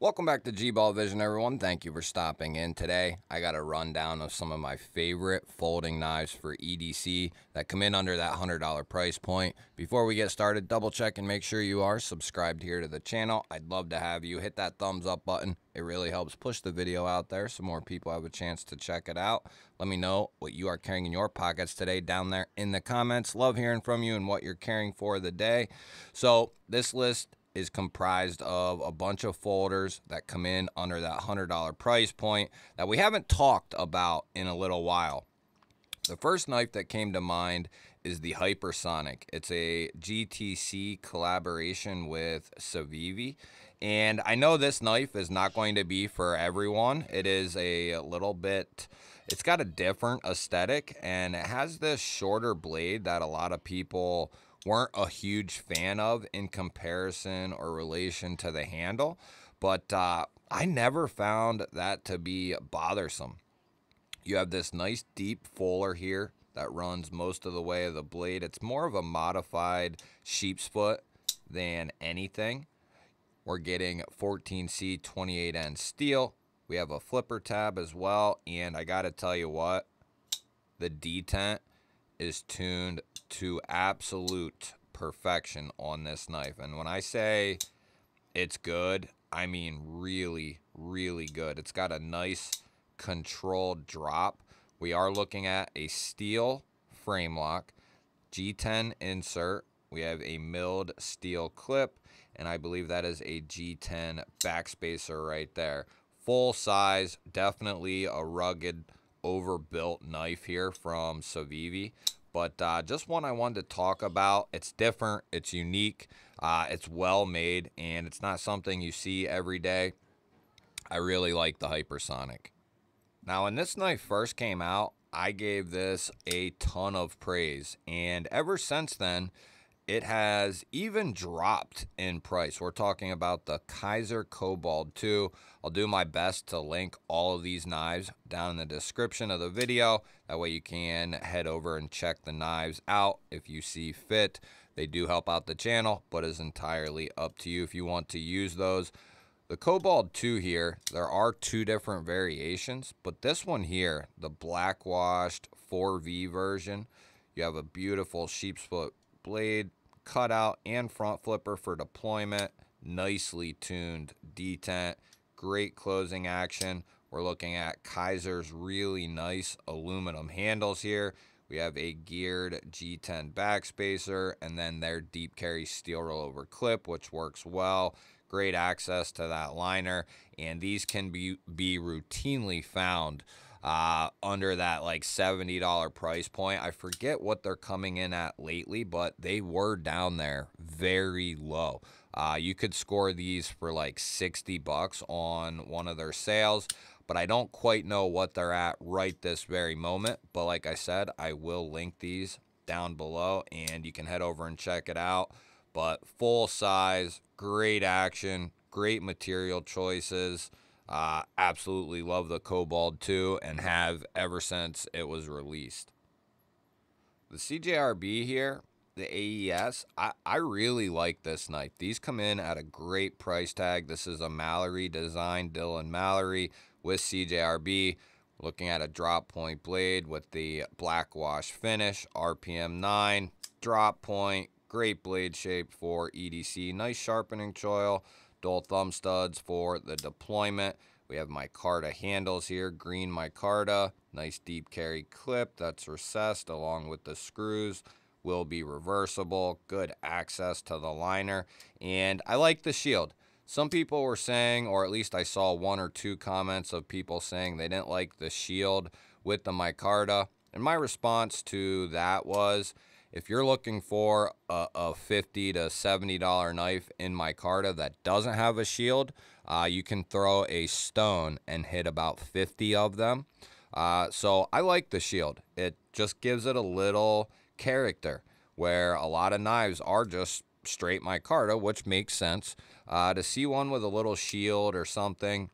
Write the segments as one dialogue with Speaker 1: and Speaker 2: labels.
Speaker 1: Welcome back to G-Ball Vision, everyone. Thank you for stopping in today. I got a rundown of some of my favorite folding knives for EDC that come in under that $100 price point. Before we get started, double check and make sure you are subscribed here to the channel. I'd love to have you hit that thumbs up button. It really helps push the video out there so more people have a chance to check it out. Let me know what you are carrying in your pockets today down there in the comments. Love hearing from you and what you're carrying for the day. So this list is comprised of a bunch of folders that come in under that $100 price point that we haven't talked about in a little while. The first knife that came to mind is the Hypersonic. It's a GTC collaboration with Civivi, and I know this knife is not going to be for everyone. It is a little bit, it's got a different aesthetic, and it has this shorter blade that a lot of people weren't a huge fan of in comparison or relation to the handle, but I never found that to be bothersome. You have this nice deep fuller here that runs most of the way of the blade. It's more of a modified sheep's foot than anything. We're getting 14C 28N steel. We have a flipper tab as well, and I gotta tell you what, the detent is tuned to absolute perfection on this knife. And when I say it's good, I mean really, really good. It's got a nice controlled drop. We are looking at a steel frame lock, G10 insert. We have a milled steel clip, and I believe that is a G10 backspacer right there. Full size, definitely a rugged, overbuilt knife here from Civivi. But just one I wanted to talk about. It's different, it's unique, it's well made, and it's not something you see every day. I really like the Hypersonic. Now, when this knife first came out, I gave this a ton of praise, and ever since then, it has even dropped in price. We're talking about the Kaiser Cobalt 2. I'll do my best to link all of these knives down in the description of the video. That way you can head over and check the knives out if you see fit. They do help out the channel, but it's entirely up to you if you want to use those. The Cobalt 2 here, there are two different variations, but this one here, the black washed 4V version, you have a beautiful sheep's foot blade, cutout, and front flipper for deployment. Nicely tuned detent, great closing action. We're looking at Kaiser's really nice aluminum handles here. We have a geared G10 backspacer, and then their deep carry steel rollover clip, which works well. Great access to that liner, and these can be routinely found under that like $70 price point. I forget what they're coming in at lately, but they were down there very low. You could score these for like 60 bucks on one of their sales, but I don't quite know what they're at right this very moment. But like I said, I will link these down below, and you can head over and check it out. But full size, great action, great material choices. Absolutely love the Cobalt 2 and have ever since it was released. The CJRB here, the AES, I really like this knife. These come in at a great price tag. This is a Mallory design, Dylan Mallory with CJRB. Looking at a drop point blade with the black wash finish, RPM 9, drop point, great blade shape for EDC, nice sharpening choil, dual thumb studs for the deployment. We have micarta handles here, green micarta, nice deep carry clip that's recessed along with the screws, will be reversible, good access to the liner, and I like the shield. Some people were saying, or at least I saw one or two comments of people saying they didn't like the shield with the micarta, and my response to that was, if you're looking for a $50 to $70 knife in micarta that doesn't have a shield, you can throw a stone and hit about 50 of them. So I like the shield. It just gives it a little character, where a lot of knives are just straight micarta, which makes sense. To see one with a little shield or something,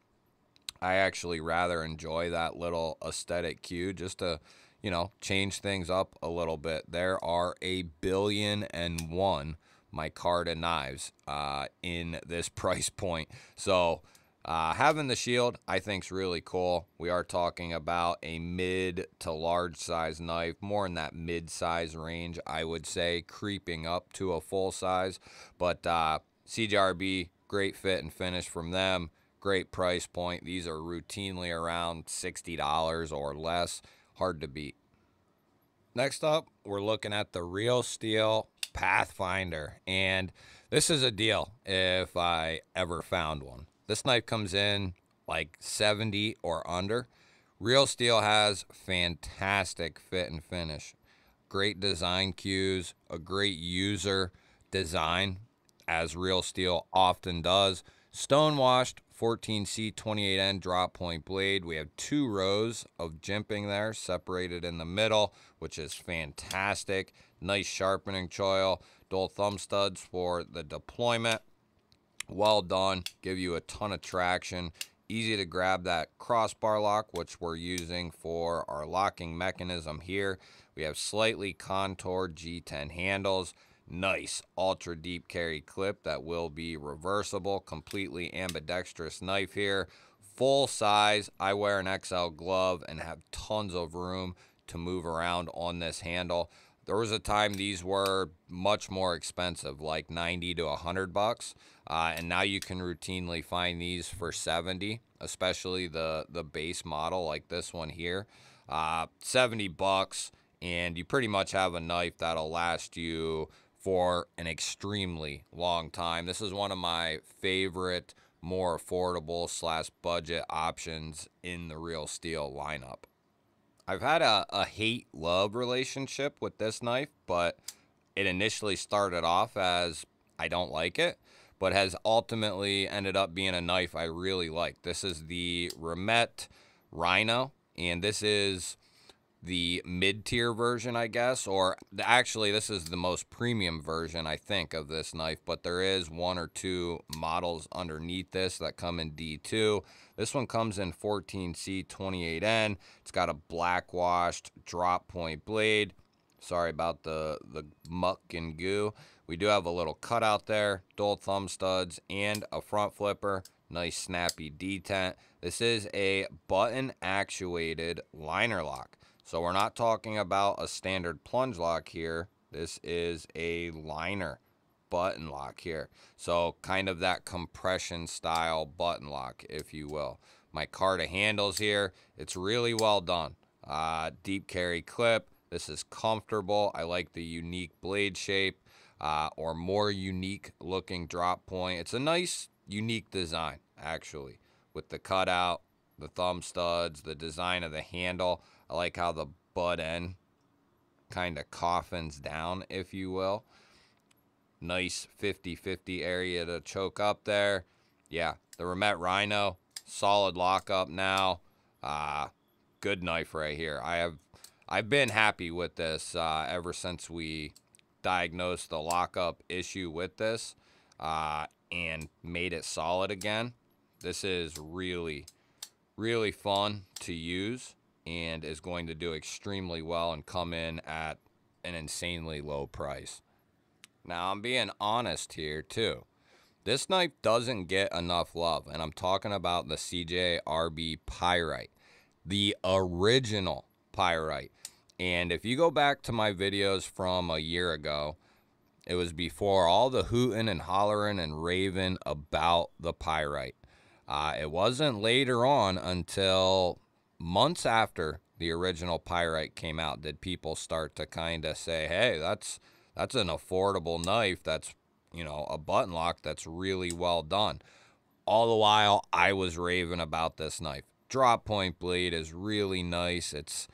Speaker 1: I actually rather enjoy that little aesthetic cue just to, you know, change things up a little bit. There are 1,000,000,001 micarta knives in this price point. So Having the shield, I think, is really cool. We are talking about a mid to large size knife, more in that mid size range, I would say, creeping up to a full size. But CJRB, great fit and finish from them. Great price point. These are routinely around $60 or less. Hard to beat. Next up, we're looking at the Real Steel Pathfinder. And this is a deal if I ever found one. This knife comes in like 70 or under. Real Steel has fantastic fit and finish. Great design cues, a great user design, as Real Steel often does. Stonewashed 14C28N drop point blade. We have 2 rows of jimping there, separated in the middle, which is fantastic. Nice sharpening choil. Dual thumb studs for the deployment. Well done. Give you a ton of traction. Easy to grab that crossbar lock, which we're using for our locking mechanism here. We have slightly contoured G10 handles. Nice ultra deep carry clip that will be reversible. Completely ambidextrous knife here. Full size. I wear an XL glove and have tons of room to move around on this handle. There was a time these were much more expensive, like 90 to 100 bucks. And now you can routinely find these for 70, especially the base model like this one here. 70 bucks, and you pretty much have a knife that'll last you for an extremely long time. This is one of my favorite, more affordable / budget options in the Real Steel lineup. I've had a hate-love relationship with this knife, but it initially started off as I don't like it, but has ultimately ended up being a knife I really like. This is the Remt Rhino, and this is the mid-tier version, I guess, or actually this is the most premium version, I think, of this knife, but there is 1 or 2 models underneath this that come in D2. This one comes in 14C28N. It's got a black washed drop point blade. Sorry about the muck and goo. We do have a little cutout there, dual thumb studs, and a front flipper. Nice snappy detent. This is a button actuated liner lock. So we're not talking about a standard plunge lock here. This is a liner button lock here. So kind of that compression style button lock, if you will. My Carta handles here. It's really well done. Deep carry clip. This is comfortable. I like the unique blade shape, or more unique looking drop point. It's a nice, unique design, actually, with the cutout, the thumb studs, the design of the handle. I like how the butt end kind of coffins down, if you will. Nice 50-50 area to choke up there. Yeah, the Remt Rhino, solid lockup now. Good knife right here. I've been happy with this ever since we diagnosed the lockup issue with this and made it solid again. This is really, really fun to use and is going to do extremely well and come in at an insanely low price. Now, I'm being honest here, too. This knife doesn't get enough love, and I'm talking about the CJRB Pyite, the original Pyite. And if you go back to my videos from a year ago, it was before all the hooting and hollering and raving about the Pyite. It wasn't later on until months after the original Pyite came out did people start to kind of say, hey, that's an affordable knife. That's, you know, a button lock that's really well done. All the while, I was raving about this knife. Drop point blade is really nice. It's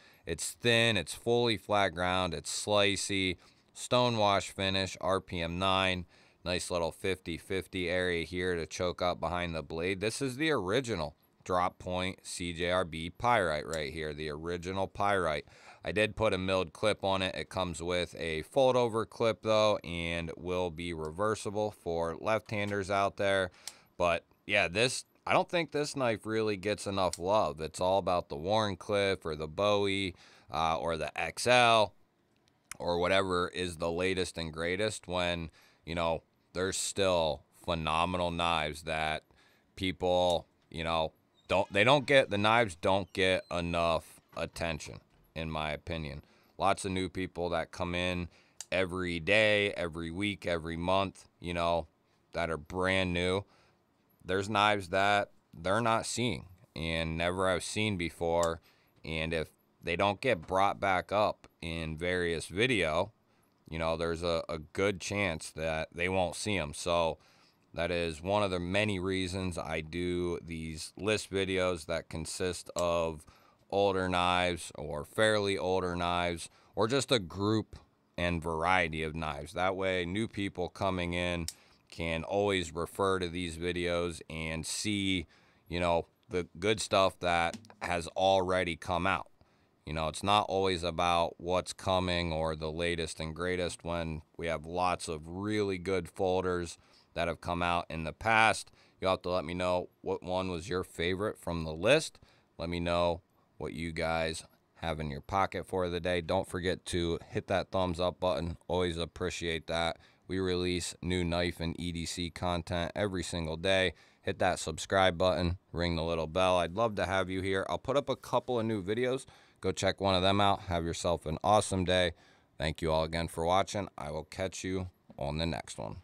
Speaker 1: thin. It's fully flat ground. It's slicey. Stonewash finish, RPM 9. Nice little 50-50 area here to choke up behind the blade. This is the original drop point CJRB Pyite right here, the original Pyite. I did put a milled clip on it. It comes with a fold over clip though, and will be reversible for left-handers out there. But yeah, I don't think this knife really gets enough love. It's all about the Wharncliffe or the Bowie or the XL or whatever is the latest and greatest, when, you know, there's still phenomenal knives that people, you know, the knives don't get enough attention, in my opinion. Lots of new people that come in every day, every week, every month, you know, that are brand new. There's knives that they're not seeing and never have seen before. And if they don't get brought back up in various video, you know, there's a good chance that they won't see them. So that is one of the many reasons I do these list videos that consist of older knives or fairly older knives, or just a group and variety of knives. That way new people coming in can always refer to these videos and see, you know, the good stuff that has already come out. You know, it's not always about what's coming or the latest and greatest, when we have lots of really good folders that have come out in the past. You'll have to let me know what one was your favorite from the list. Let me know what you guys have in your pocket for the day. Don't forget to hit that thumbs up button. Always appreciate that. We release new knife and EDC content every single day. Hit that subscribe button, ring the little bell. I'd love to have you here. I'll put up a couple of new videos. Go check one of them out. Have yourself an awesome day. Thank you all again for watching. I will catch you on the next one.